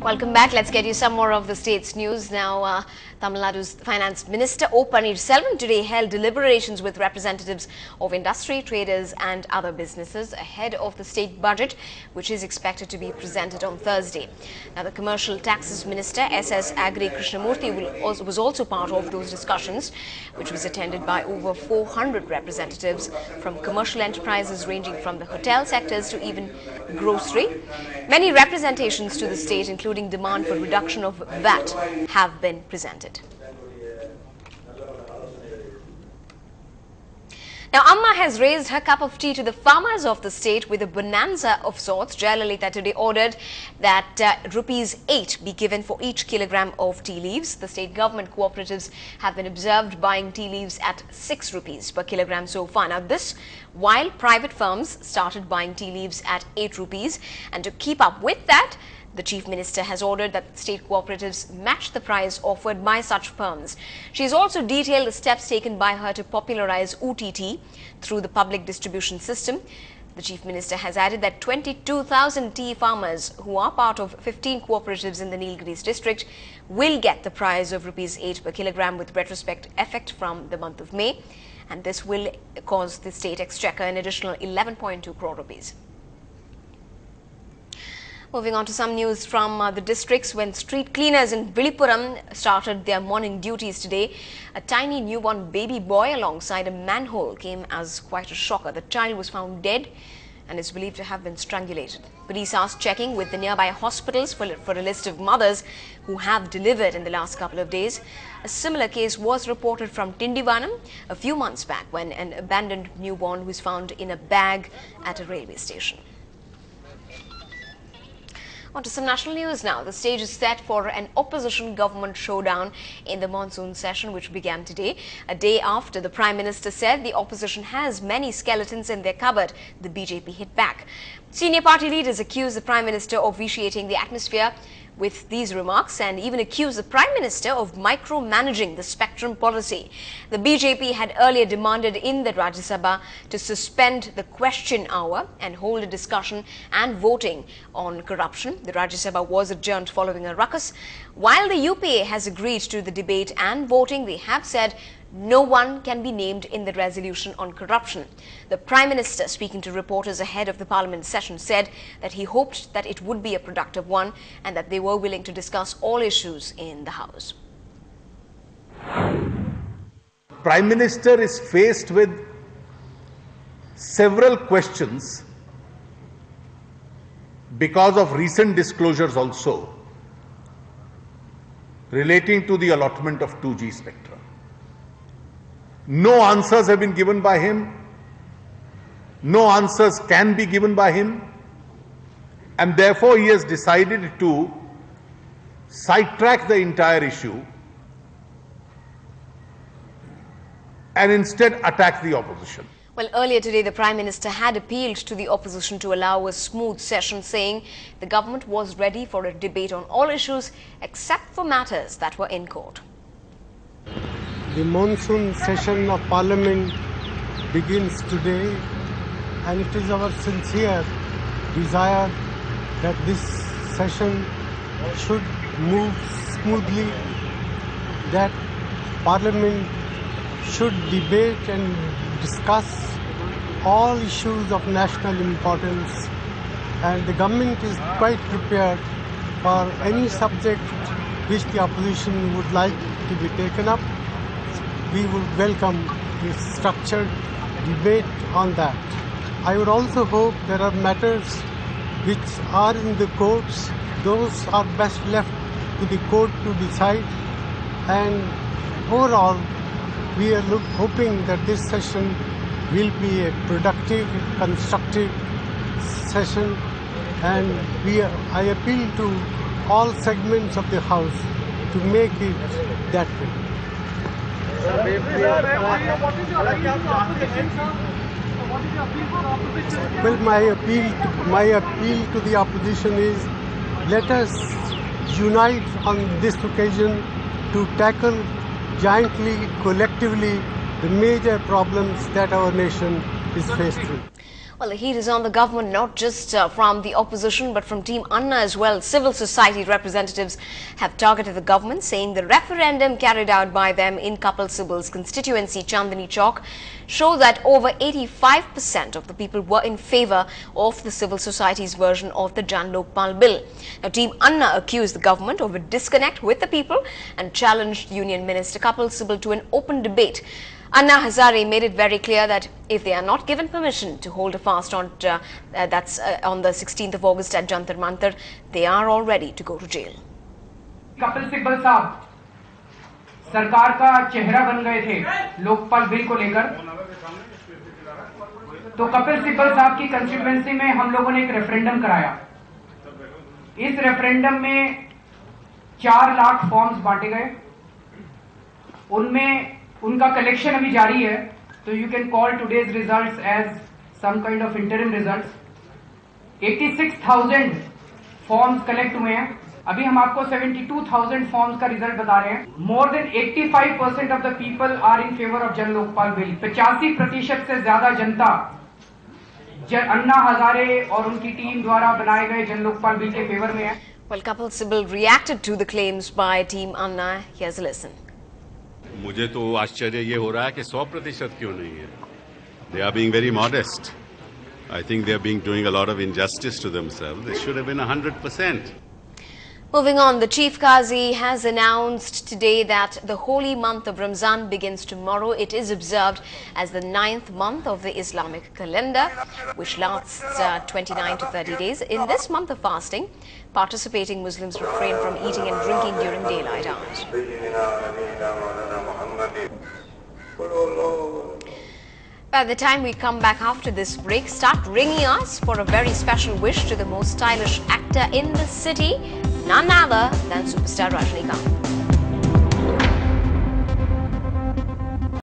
Welcome back. Let's get you some more of the state's news now. Tamil Nadu's Finance Minister O. Pannirselvam today held deliberations with representatives of industry, traders and other businesses ahead of the state budget, which is expected to be presented on Thursday. Now, the Commercial Taxes Minister S.S. Agri Krishnamurthy was also part of those discussions, which was attended by over 400 representatives from commercial enterprises ranging from the hotel sectors to even grocery. Many representations to the state, including demand for reduction of VAT, have been presented. Now, Amma has raised her cup of tea to the farmers of the state with a bonanza of sorts. Jayalalitha today ordered that rupees 8 be given for each kilogram of tea leaves. The state government cooperatives have been observed buying tea leaves at 6 rupees per kilogram so far. Now, this while private firms started buying tea leaves at 8 rupees, and to keep up with that, the Chief Minister has ordered that state cooperatives match the price offered by such firms. She has also detailed the steps taken by her to popularize OTT through the public distribution system. The Chief Minister has added that 22,000 tea farmers who are part of 15 cooperatives in the Nilgiris district will get the price of rupees 8 per kilogram with retrospect effect from the month of May. And this will cause the state exchequer an additional 11.2 crore rupees. Moving on to some news from the districts. When street cleaners in Viluppuram started their morning duties today, a tiny newborn baby boy alongside a manhole came as quite a shocker. The child was found dead and is believed to have been strangulated. Police asked checking with the nearby hospitals for a list of mothers who have delivered in the last couple of days. A similar case was reported from Tindivanam a few months back when an abandoned newborn was found in a bag at a railway station. On to some national news now. The stage is set for an opposition government showdown in the monsoon session, which began today, a day after the Prime Minister said the opposition has many skeletons in their cupboard. The BJP hit back. Senior party leaders accused the Prime Minister of vitiating the atmosphere with these remarks and even accused the Prime Minister of micromanaging the spectrum policy. The BJP had earlier demanded in the Rajya Sabha to suspend the question hour and hold a discussion and voting on corruption. The Rajya Sabha was adjourned following a ruckus. While the UPA has agreed to the debate and voting, they have said no one can be named in the resolution on corruption. The Prime Minister, speaking to reporters ahead of the Parliament session, said that he hoped that it would be a productive one and that they were willing to discuss all issues in the House. Prime Minister is faced with several questions because of recent disclosures also relating to the allotment of 2G spectrum. No answers have been given by him. No answers can be given by him. And therefore, he has decided to sidetrack the entire issue and instead attack the opposition. Well, earlier today, the Prime Minister had appealed to the opposition to allow a smooth session, saying the government was ready for a debate on all issues except for matters that were in court. The monsoon session of Parliament begins today, and it is our sincere desire that this session should move smoothly, that Parliament should debate and discuss all issues of national importance, and the government is quite prepared for any subject which the opposition would like to be taken up. We would welcome a structured debate on that. I would also hope there are matters which are in the courts. Those are best left to the court to decide. And overall, we are hoping that this session will be a productive, constructive session. And I appeal to all segments of the House to make it that way. Well, my appeal to the opposition is, let us unite on this occasion to tackle jointly, collectively, the major problems that our nation is faced with. Well, the heat is on the government, not just from the opposition, but from Team Anna as well. Civil society representatives have targeted the government, saying the referendum carried out by them in Kapil Sibal's constituency, Chandni Chowk, show that over 85% of the people were in favour of the civil society's version of the Jan Lokpal bill. Now, Team Anna accused the government of a disconnect with the people and challenged Union Minister Kapil Sibal to an open debate. Anna Hazare made it very clear that if they are not given permission to hold a fast on on the 16th of August at Jantar Mantar, they are all ready to go to jail. Kapil Sibal साहब सरकार का चेहरा बन गए थे Lokpal bill को लेकर। तो कपिल सिब्बल साहब की कंस्टिट्यूएंसी में हम लोगों ने एक रेफरेंडम कराया। इस रेफरेंडम में 4 लाख फॉर्म्स बांटे गए। उनमें उनका कलेक्शन अभी जारी है, तो you can call today's results as some kind of interim results. 86,000 forms collect हुए हैं। अभी हम आपको 72,000 फॉर्म्स का रिजल्ट बता रहे हैं। More than 85% of the people are in favour of Jan Lokpal bill. 85% से ज्यादा जनता अन्ना हजारे और उनकी टीम द्वारा बनाए गए जन लोकपाल बिल के फेवर में है। Well, Kapil Sibal reacted to the claims by Team Anna. Here's a listen. मुझे तो आश्चर्य ये हो रहा है कि 100% क्यों नहीं है. They are being very modest. I think they are being doing a lot of injustice to themselves. They should have been 100%. Moving on, the Chief Qazi has announced today that the holy month of Ramzan begins tomorrow. It is observed as the 9th month of the Islamic calendar, which lasts 29 to 30 days. In this month of fasting, participating Muslims refrain from eating and drinking during daylight hours. By the time we come back after this break, start ringing us for a very special wish to the most stylish actor in the city, none other than superstar Rajinikanth.